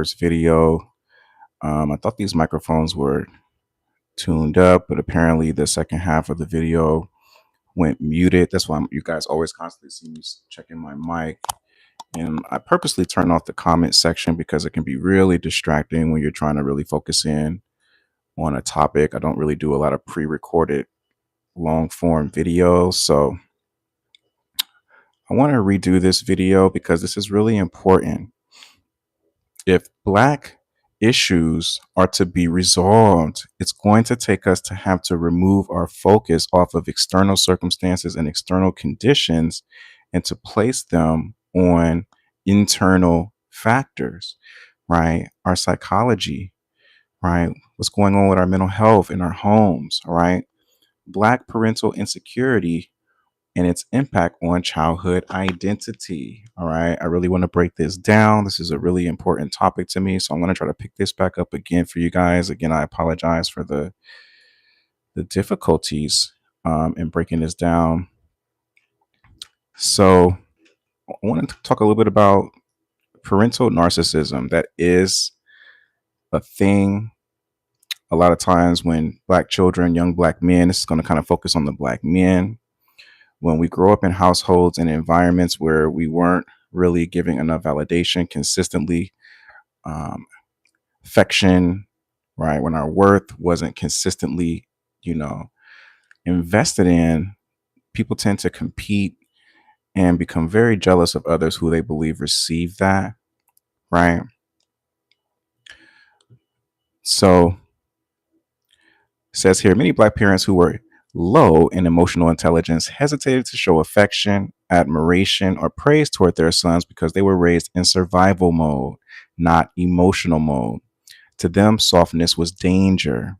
first video. I thought these microphones were tuned up, but apparently the second half of the video went muted. That's why you guys always constantly see me checking my mic. And I purposely turn off the comment section because it can be really distracting when you're trying to really focus in on a topic. I don't really do a lot of pre-recorded long form videos. So I want to redo this video because this is really important. If Black issues are to be resolved, it's going to take us to have to remove our focus off of external circumstances and external conditions and to place them on internal factors, right? Our psychology, right? What's going on with our mental health in our homes, all right? Black parental insecurity and its impact on childhood identity. All right. I really want to break this down. This is a really important topic to me. So I'm going to try to pick this back up again for you guys. Again, I apologize for the difficulties in breaking this down. So I want to talk a little bit about parental narcissism. That is a thing. A lot of times when Black children, young Black men, this is going to kind of focus on the Black men. When we grow up in households and environments where we weren't really giving enough validation consistently, affection, right? When our worth wasn't consistently, invested in, people tend to compete and become very jealous of others who they believe receive that, right? So it says here, many Black parents who were low in emotional intelligence hesitated to show affection, admiration, or praise toward their sons because they were raised in survival mode, not emotional mode. To them, softness was danger.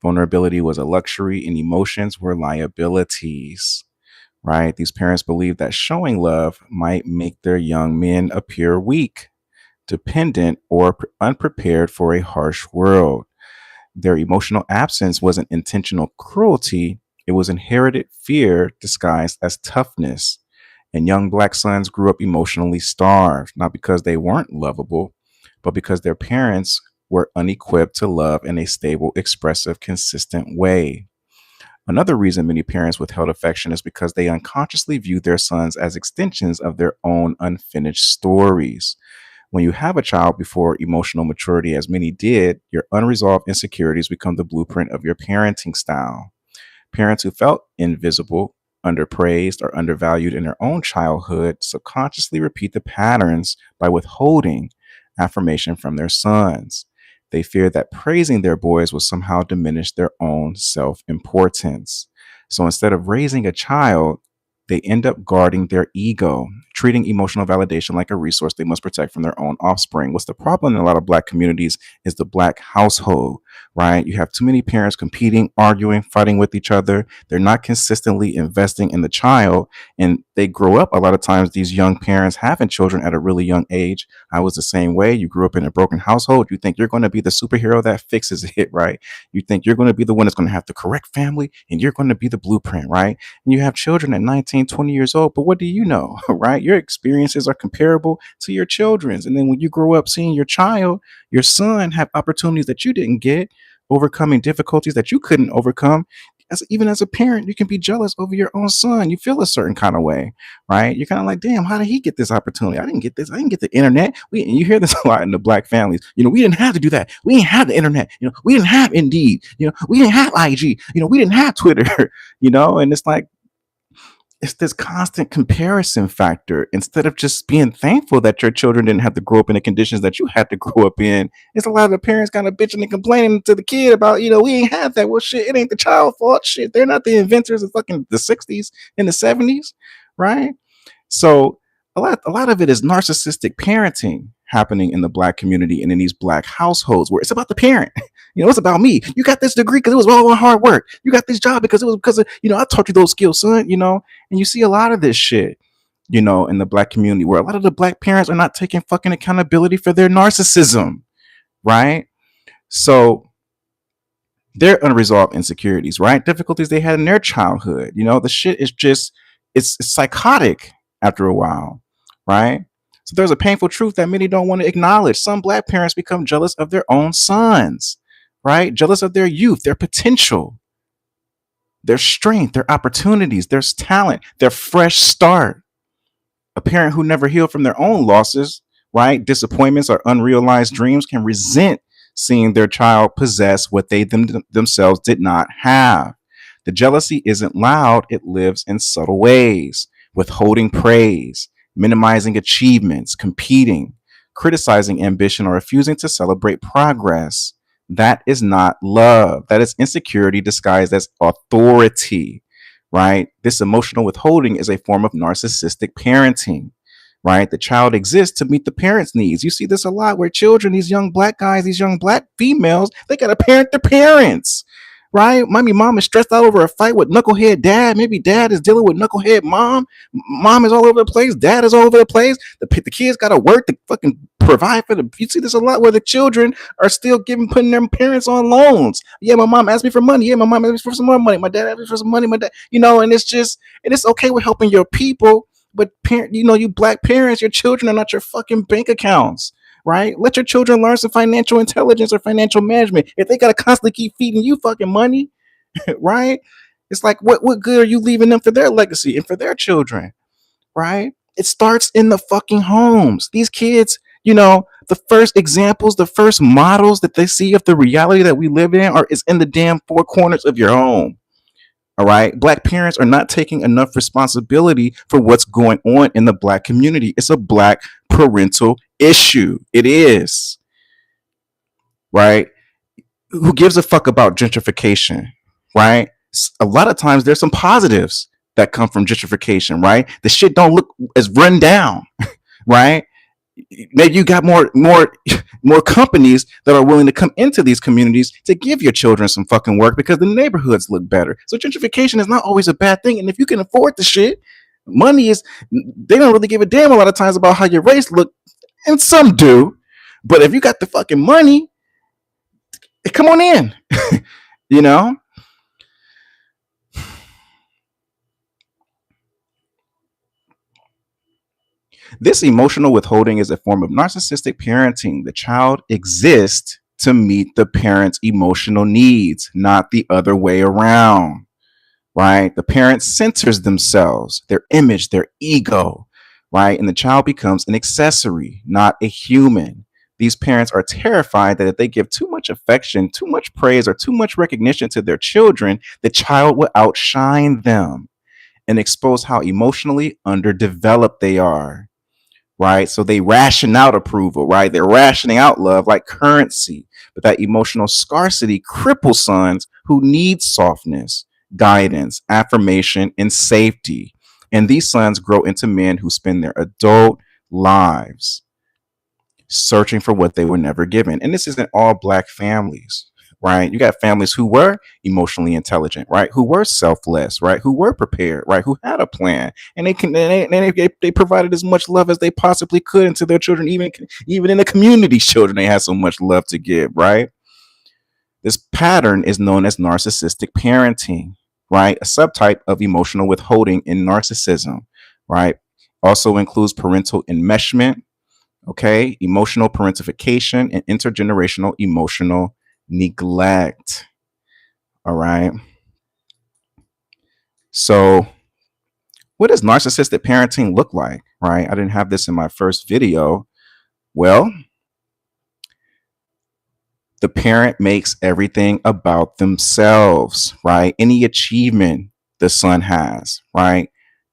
Vulnerability was a luxury, and emotions were liabilities, right? These parents believed that showing love might make their young men appear weak, dependent, or unprepared for a harsh world. Their emotional absence wasn't intentional cruelty, it was inherited fear disguised as toughness. And young Black sons grew up emotionally starved, not because they weren't lovable, but because their parents were unequipped to love in a stable, expressive, consistent way. Another reason many parents withheld affection is because they unconsciously viewed their sons as extensions of their own unfinished stories. When you have a child before emotional maturity, as many did, your unresolved insecurities become the blueprint of your parenting style. Parents who felt invisible, underpraised, or undervalued in their own childhood subconsciously repeat the patterns by withholding affirmation from their sons. They feared that praising their boys would somehow diminish their own self-importance. So instead of raising a child, they end up guarding their ego, treating emotional validation like a resource they must protect from their own offspring. What's the problem in a lot of Black communities is the Black household, right? You have too many parents competing, arguing, fighting with each other. They're not consistently investing in the child. And they grow up, a lot of times, these young parents having children at a really young age. I was the same way. You grew up in a broken household. You think you're going to be the superhero that fixes it, right? You think you're going to be the one that's going to have the correct family and you're going to be the blueprint, right? And you have children at 19, 20 years old, but what do you know, right? Your experiences are comparable to your children's. And then when you grow up seeing your child, your son have opportunities that you didn't get, overcoming difficulties that you couldn't overcome. Even as a parent, you can be jealous over your own son. You feel a certain kind of way, right? You're kind of like, damn, how did he get this opportunity? I didn't get this. I didn't get the internet. And you hear this a lot in the Black families. We didn't have to do that. We didn't have the internet. We didn't have Indeed. We didn't have IG. We didn't have Twitter. And it's like, it's this constant comparison factor. Instead of just being thankful that your children didn't have to grow up in the conditions that you had to grow up in, it's a lot of the parents kind of bitching and complaining to the kid about, we ain't have that. Well, shit, it ain't the child's fault. Shit, they're not the inventors of fucking the 60s and the 70s, right? So a lot of it is narcissistic parenting happening in the Black community and in these Black households where it's about the parent. It's about me. You got this degree because it was all my hard work. You got this job because it was because of, I taught you those skills, son, and you see a lot of this shit, in the Black community where a lot of the Black parents are not taking fucking accountability for their narcissism, right? So their unresolved insecurities, right? Difficulties they had in their childhood. The shit is just, it's psychotic after a while, right? So there's a painful truth that many don't want to acknowledge. Some black parents become jealous of their own sons, right? Jealous of their youth, their potential, their strength, their opportunities, their talent, their fresh start. A parent who never healed from their own losses, right, disappointments or unrealized dreams can resent seeing their child possess what they themselves did not have. The jealousy isn't loud, it lives in subtle ways, withholding praise, minimizing achievements, competing, criticizing ambition, or refusing to celebrate progress. That is not love. That is insecurity disguised as authority, right? This emotional withholding is a form of narcissistic parenting, right? The child exists to meet the parents' needs. You see this a lot where children, these young black guys, these young black females, they got to parent their parents, right? Maybe mom is stressed out over a fight with knucklehead dad. Maybe dad is dealing with knucklehead mom. Mom is all over the place. Dad is all over the place. The kids got to work to fucking provide for the. You see this a lot where the children are still putting their parents on loans. Yeah, my mom asked me for money. Yeah, my mom asked me for some more money. My dad asked me for some money. My dad, and it's just, and it's okay with helping your people, but you black parents, your children are not your fucking bank accounts, right? Let your children learn some financial intelligence or financial management. If they gotta constantly keep feeding you fucking money, right? It's like what good are you leaving them for their legacy and for their children, right? It starts in the fucking homes. These kids, the first examples, the first models that they see of the reality that we live in is in the damn four corners of your home. All right. Black parents are not taking enough responsibility for what's going on in the black community. It's a black parental issue. It is. Right. Who gives a fuck about gentrification? Right. A lot of times there's some positives that come from gentrification. Right. The shit don't look as run down. Right. Maybe you got more companies that are willing to come into these communities to give your children some fucking work because the neighborhoods look better. So gentrification is not always a bad thing. And if you can afford the shit, money is, they don't really give a damn a lot of times about how your race look, and some do. But if you got the fucking money, come on in. you know This emotional withholding is a form of narcissistic parenting. The child exists to meet the parent's emotional needs, not the other way around, right? The parent censors themselves, their image, their ego, right? And the child becomes an accessory, not a human. These parents are terrified that if they give too much affection, too much praise, or too much recognition to their children, the child will outshine them and expose how emotionally underdeveloped they are, right? So they ration out approval, right? They're rationing out love like currency. But that emotional scarcity cripples sons who need softness, guidance, affirmation, and safety. And these sons grow into men who spend their adult lives searching for what they were never given. And this isn't all black families, right? You got families who were emotionally intelligent, right? Who were selfless, right? Who were prepared, right? Who had a plan, and they provided as much love as they possibly could into their children. Even in the community's children, they had so much love to give, right? This pattern is known as narcissistic parenting, right? A subtype of emotional withholding in narcissism, right? Also includes parental enmeshment, okay, emotional parentification, and intergenerational emotional neglect. All right. So, what does narcissistic parenting look like? Right. I didn't have this in my first video. Well, the parent makes everything about themselves, right? Any achievement the son has, right?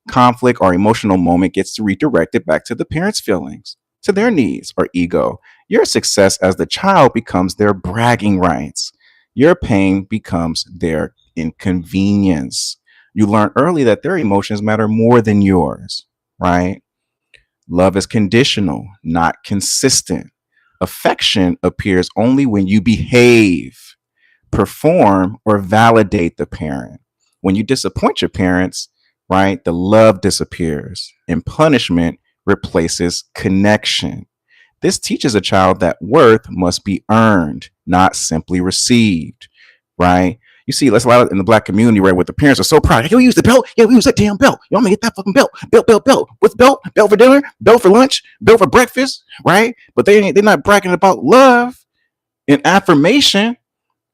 Conflict or emotional moment gets redirected back to the parent's feelings, to their needs or ego. Your success as the child becomes their bragging rights. Your pain becomes their inconvenience. You learn early that their emotions matter more than yours, right? Love is conditional, not consistent. Affection appears only when you behave, perform, or validate the parent. When you disappoint your parents, right, the love disappears and punishment replaces connection. This teaches a child that worth must be earned, not simply received, right? You see, that's a lot in the black community, right? Where the parents are so proud. Yo, we use the belt. Yeah, we use that damn belt. Yo, I'm gonna get that fucking belt. Belt, belt, belt. What's belt? Belt for dinner. Belt for lunch. Belt for breakfast. Right? But they're not bragging about love and affirmation,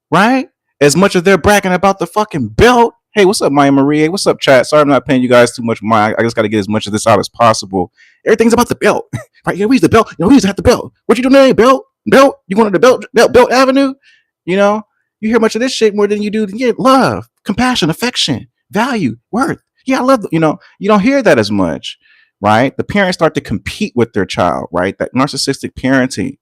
right? As much as they're bragging about the fucking belt. Hey, what's up, Maya Marie? What's up, chat? Sorry, I'm not paying you guys too much mind. I just got to get as much of this out as possible. Everything's about the belt, right? Yeah, we use the belt. We used to have the belt. What you doing today, belt? Belt? You going to the belt Avenue? You know, you hear much of this shit more than you do. Yeah, love, compassion, affection, value, worth. Yeah, I love. You don't hear that as much, right? The parents start to compete with their child, right? That narcissistic parenting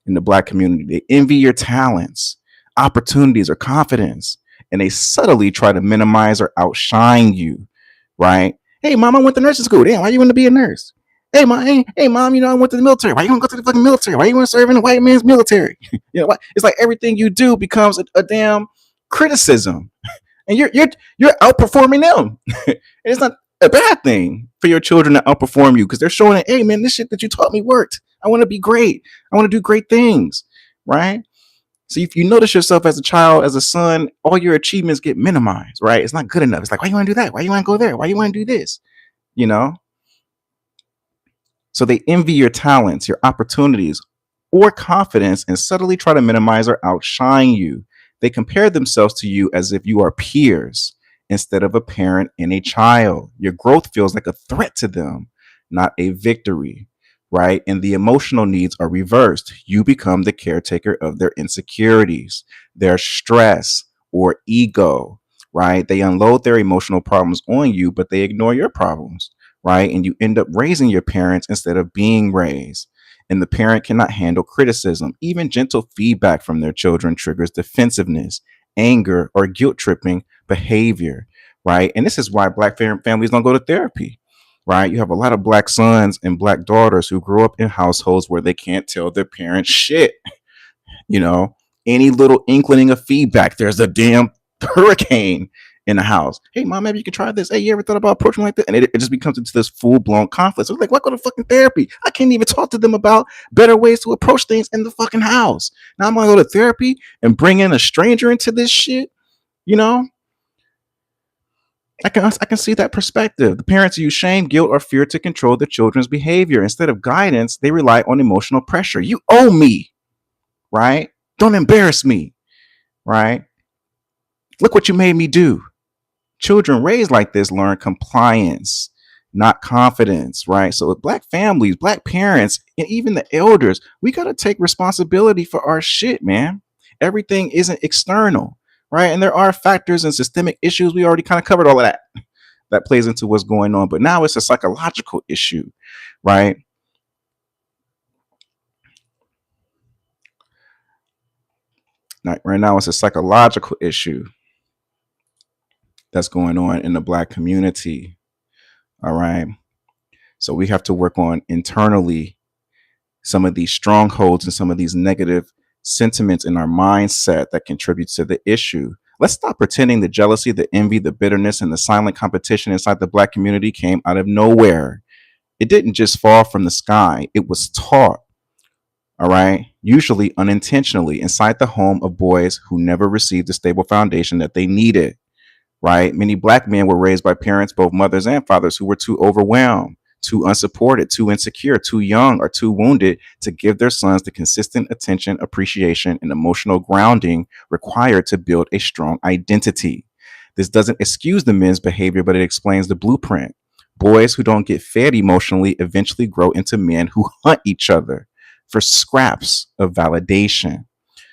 in the black community. They envy your talents, opportunities, or confidence, and they subtly try to minimize or outshine you, right? Hey, mom, I went to nursing school. Damn, why you want to be a nurse? Hey, mom, mom, I went to the military. Why you want to go to the fucking military? Why you want to serve in the white man's military? It's like everything you do becomes a damn criticism, and you're outperforming them. And it's not a bad thing for your children to outperform you because they're showing that, hey, man, this shit that you taught me worked. I want to be great. I want to do great things, right? So if you notice yourself as a child, as a son, all your achievements get minimized, right? It's not good enough. It's like, why you want to do that? Why you want to go there? Why you want to do this? You know? So they envy your talents, your opportunities, or confidence and subtly try to minimize or outshine you. They compare themselves to you as if you are peers instead of a parent and a child. Your growth feels like a threat to them, not a victory, right? And the emotional needs are reversed. You become the caretaker of their insecurities, their stress, or ego, right? They unload their emotional problems on you, but they ignore your problems, right? And you end up raising your parents instead of being raised. And the parent cannot handle criticism. Even gentle feedback from their children triggers defensiveness, anger, or guilt tripping behavior, right? And this is why black families don't go to therapy, right? You have a lot of black sons and black daughters who grow up in households where they can't tell their parents shit. You know, any little inkling of feedback, there's a damn hurricane in the house. Hey, mom, maybe you could try this. Hey, you ever thought about approaching like that? And it just becomes into this full blown conflict. So it's like, why go to fucking therapy? I can't even talk to them about better ways to approach things in the fucking house. Now I'm gonna go to therapy and bring in a stranger into this shit. You know, I can see that perspective. The parents use shame, guilt, or fear to control their children's behavior. Instead of guidance, they rely on emotional pressure. You owe me, right? Don't embarrass me, right? Look what you made me do. Children raised like this learn compliance, not confidence, right? So with black families, black parents, and even the elders, we got to take responsibility for our shit, man. Everything isn't external, right? And there are factors and systemic issues. We already kind of covered all of that. That plays into what's going on. But now it's a psychological issue, right? Right now it's a psychological issue that's going on in the black community. All right. So we have to work on internally some of these strongholds and some of these negative sentiments in our mindset that contributes to the issue. Let's stop pretending the jealousy, the envy, the bitterness, and the silent competition inside the black community came out of nowhere. It didn't just fall from the sky, it was taught, all right, usually unintentionally inside the home of boys who never received the stable foundation that they needed, right? Many black men were raised by parents, both mothers and fathers, who were too overwhelmed, too unsupported, too insecure, too young, or too wounded to give their sons the consistent attention, appreciation, and emotional grounding required to build a strong identity. This doesn't excuse the men's behavior, but it explains the blueprint. Boys who don't get fed emotionally eventually grow into men who hunt each other for scraps of validation.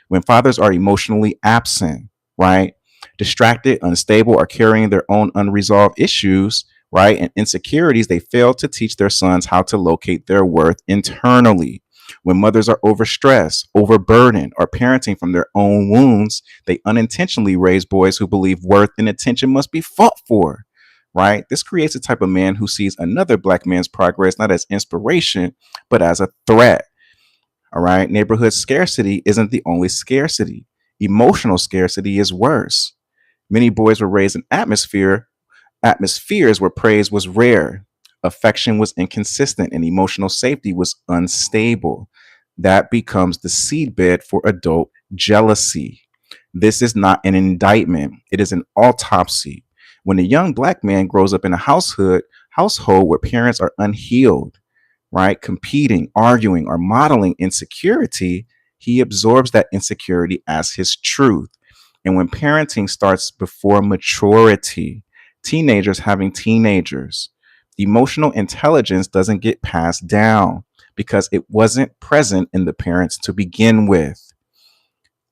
When fathers are emotionally absent, right, distracted, unstable, or carrying their own unresolved issues, right, and insecurities, they fail to teach their sons how to locate their worth internally. When mothers are overstressed, overburdened, or parenting from their own wounds, they unintentionally raise boys who believe worth and attention must be fought for, right? This creates a type of man who sees another black man's progress not as inspiration, but as a threat. All right. Neighborhood scarcity isn't the only scarcity. Emotional scarcity is worse. Many boys were raised in atmospheres where praise was rare, affection was inconsistent, and emotional safety was unstable. That becomes the seedbed for adult jealousy. This is not an indictment, it is an autopsy. When a young black man grows up in a household where parents are unhealed, right, competing, arguing, or modeling insecurity, he absorbs that insecurity as his truth. And when parenting starts before maturity, teenagers having teenagers, emotional intelligence doesn't get passed down because it wasn't present in the parents to begin with.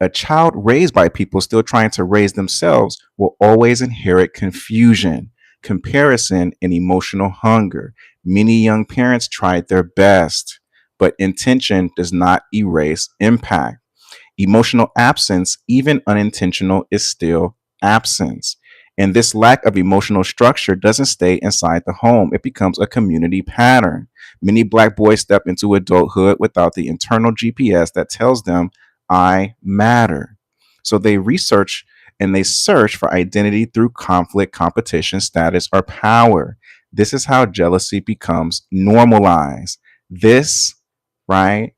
A child raised by people still trying to raise themselves will always inherit confusion, comparison, and emotional hunger. Many young parents tried their best, but intention does not erase impact. Emotional absence, even unintentional, is still absence. And this lack of emotional structure doesn't stay inside the home, it becomes a community pattern. Many black boys step into adulthood without the internal GPS that tells them, I matter. So they research and they search for identity through conflict, competition, status, or power. This is how jealousy becomes normalized. This, right,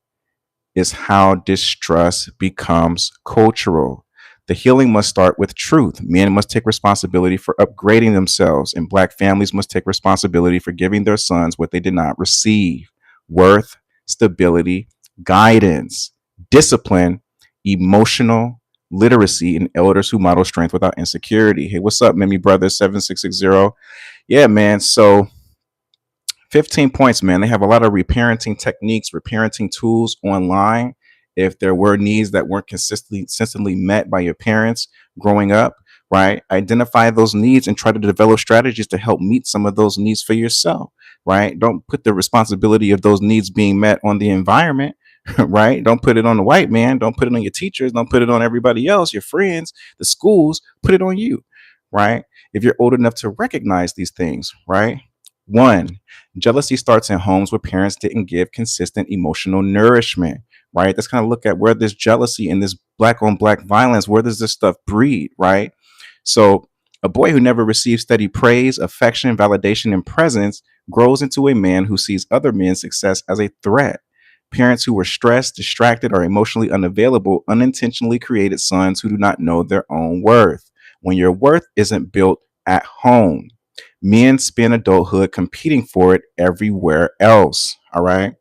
is how distrust becomes cultural. The healing must start with truth. Men must take responsibility for upgrading themselves, and black families must take responsibility for giving their sons what they did not receive: worth, stability, guidance, discipline, emotional literacy, and elders who model strength without insecurity. Hey, what's up, Mimi Brothers 7660? Yeah, man. So 15 points, man. They have a lot of reparenting techniques, reparenting tools online. If there were needs that weren't consistently met by your parents growing up, right? Identify those needs and try to develop strategies to help meet some of those needs for yourself, right? Don't put the responsibility of those needs being met on the environment, right? Don't put it on the white man. Don't put it on your teachers. Don't put it on everybody else, your friends, the schools. Put it on you, right? If you're old enough to recognize these things, right? One, jealousy starts in homes where parents didn't give consistent emotional nourishment, right? Let's kind of look at where this jealousy and this black on black violence, where does this stuff breed, right? So, a boy who never receives steady praise, affection, validation, and presence grows into a man who sees other men's success as a threat. Parents who were stressed, distracted, or emotionally unavailable unintentionally created sons who do not know their own worth. When your worth isn't built at home, men spend adulthood competing for it everywhere else. All right.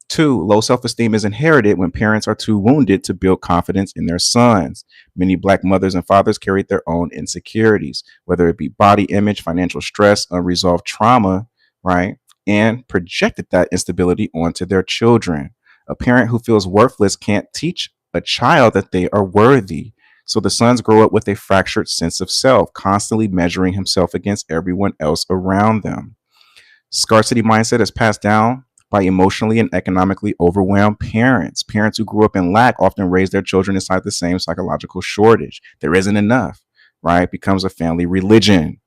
Two, low self esteem is inherited when parents are too wounded to build confidence in their sons. Many black mothers and fathers carried their own insecurities, whether it be body image, financial stress, unresolved trauma, right? And projected that instability onto their children. A parent who feels worthless can't teach a child that they are worthy. So the sons grow up with a fractured sense of self, constantly measuring himself against everyone else around them. Scarcity mindset is passed down by emotionally and economically overwhelmed parents. Parents who grew up in lack often raise their children inside the same psychological shortage. There isn't enough, right? Becomes a family religion.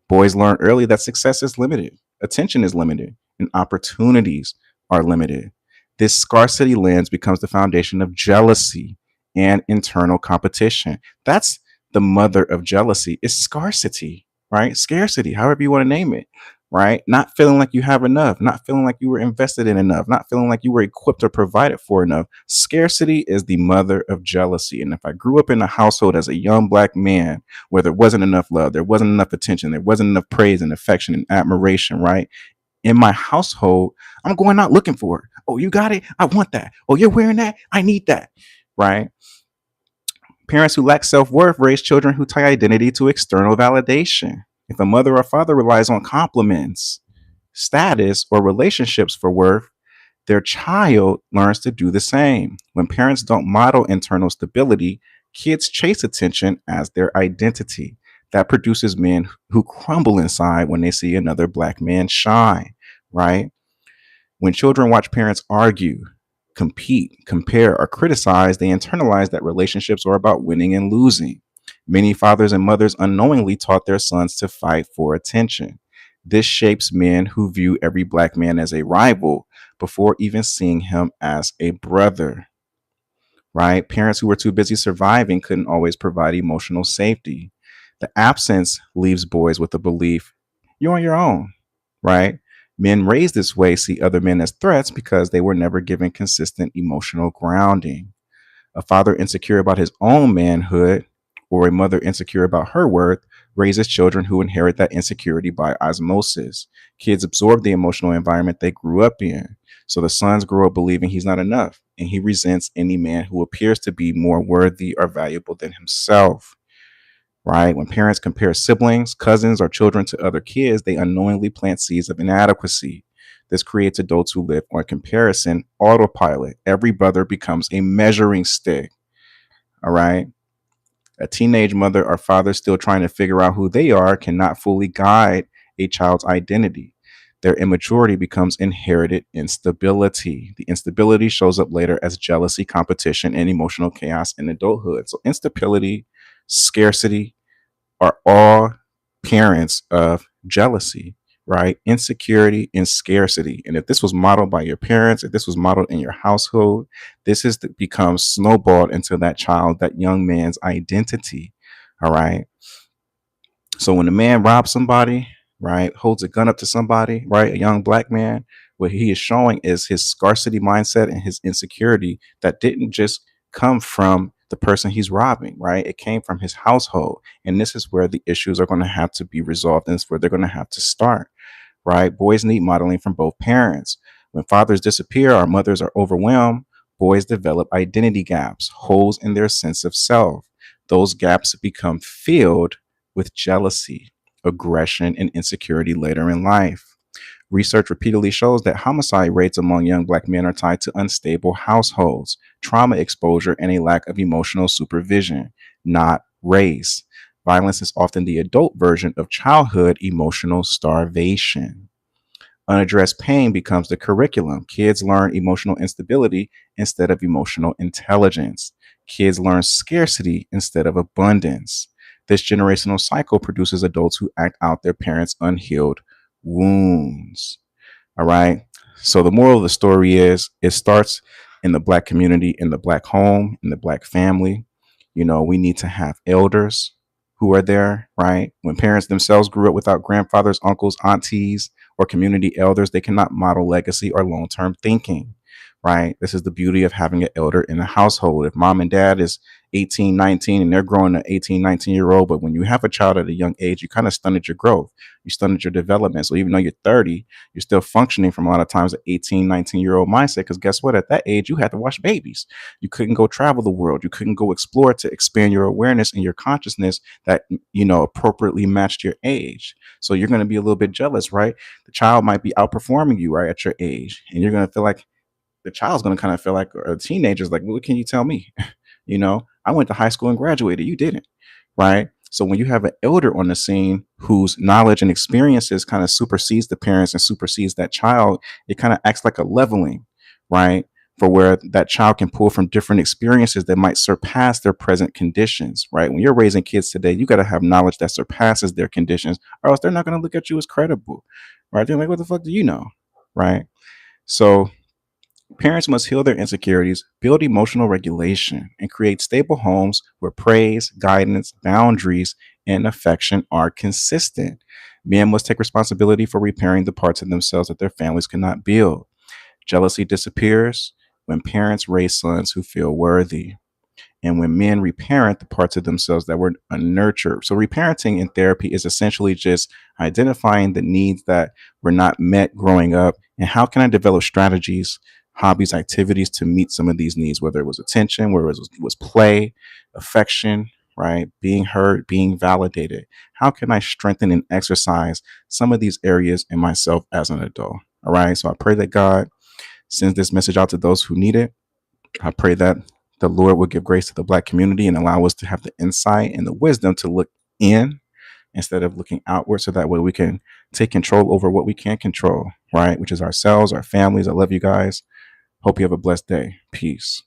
Boys learn early that success is limited, attention is limited, and opportunities are limited. This scarcity lens becomes the foundation of jealousy and internal competition. That's the mother of jealousy, is scarcity, right? Scarcity, however you want to name it, right? Not feeling like you have enough, not feeling like you were invested in enough, not feeling like you were equipped or provided for enough. Scarcity is the mother of jealousy. And if I grew up in a household as a young black man where there wasn't enough love, there wasn't enough attention, there wasn't enough praise and affection and admiration, right? In my household, I'm going out looking for it. Oh, you got it? I want that. Oh, you're wearing that? I need that, right? Parents who lack self worth raise children who tie identity to external validation. If a mother or father relies on compliments, status, or relationships for worth, their child learns to do the same. When parents don't model internal stability, kids chase attention as their identity. That produces men who crumble inside when they see another black man shine, right? When children watch parents argue, compete, compare, or criticize, they internalize that relationships are about winning and losing. Many fathers and mothers unknowingly taught their sons to fight for attention. This shapes men who view every black man as a rival before even seeing him as a brother, right? Parents who were too busy surviving couldn't always provide emotional safety. The absence leaves boys with the belief you're on your own, right? Men raised this way see other men as threats because they were never given consistent emotional grounding. A father insecure about his own manhood or a mother insecure about her worth raises children who inherit that insecurity by osmosis. Kids absorb the emotional environment they grew up in. So the sons grow up believing he's not enough, and he resents any man who appears to be more worthy or valuable than himself. Right? When parents compare siblings, cousins, or children to other kids, they unknowingly plant seeds of inadequacy. This creates adults who live on comparison autopilot. Every brother becomes a measuring stick. All right. A teenage mother or father still trying to figure out who they are cannot fully guide a child's identity. Their immaturity becomes inherited instability. The instability shows up later as jealousy, competition, and emotional chaos in adulthood. So, instability, scarcity, are all parents of jealousy, right? Insecurity and scarcity. And if this was modeled by your parents, if this was modeled in your household, this is becomes snowballed into that child, that young man's identity. All right. So when a man robs somebody, right, holds a gun up to somebody, right, a young black man, what he is showing is his scarcity mindset and his insecurity that didn't just come from the person he's robbing, right? It came from his household. And this is where the issues are going to have to be resolved. And it's where they're going to have to start, right? Boys need modeling from both parents. When fathers disappear or mothers are overwhelmed, boys develop identity gaps, holes in their sense of self. Those gaps become filled with jealousy, aggression, and insecurity later in life. Research repeatedly shows that homicide rates among young black men are tied to unstable households, trauma exposure, and a lack of emotional supervision, not race. Violence is often the adult version of childhood emotional starvation. Unaddressed pain becomes the curriculum. Kids learn emotional instability instead of emotional intelligence. Kids learn scarcity instead of abundance. This generational cycle produces adults who act out their parents' unhealed wounds. All right. So the moral of the story is it starts in the black community, in the black home, in the black family. You know, we need to have elders who are there, right? When parents themselves grew up without grandfathers, uncles, aunties, or community elders, they cannot model legacy or long term thinking, right? This is the beauty of having an elder in a household. If mom and dad is 18, 19, and they're growing an 18, 19-year-old, but when you have a child at a young age, you kind of stunted your growth, you stunted your development. So even though you're 30, you're still functioning from a lot of times an 18, 19-year-old mindset. Because guess what? At that age, you had to watch babies. You couldn't go travel the world. You couldn't go explore to expand your awareness and your consciousness that, appropriately matched your age. So you're going to be a little bit jealous, right? The child might be outperforming you, right, at your age. And you're going to feel like the child's going to kind of feel like, or the teenager's like, well, what can you tell me? I went to high school and graduated. You didn't, right? So when you have an elder on the scene whose knowledge and experiences kind of supersedes the parents and supersedes that child, it kind of acts like a leveling, right? For where that child can pull from different experiences that might surpass their present conditions, right? When you're raising kids today, you got to have knowledge that surpasses their conditions, or else they're not going to look at you as credible, right? They're like, what the fuck do you know, right? So parents must heal their insecurities, build emotional regulation, and create stable homes where praise, guidance, boundaries, and affection are consistent. Men must take responsibility for repairing the parts of themselves that their families cannot build. Jealousy disappears when parents raise sons who feel worthy, and when men reparent the parts of themselves that were unnurtured. So, reparenting in therapy is essentially just identifying the needs that were not met growing up, and how can I develop strategies, hobbies, activities to meet some of these needs, whether it was attention, whether it was play, affection, right? Being heard, being validated. How can I strengthen and exercise some of these areas in myself as an adult? All right. So I pray that God sends this message out to those who need it. I pray that the Lord will give grace to the Black community and allow us to have the insight and the wisdom to look in instead of looking outward, so that way we can take control over what we can control, right? Which is ourselves, our families. I love you guys. Hope you have a blessed day. Peace.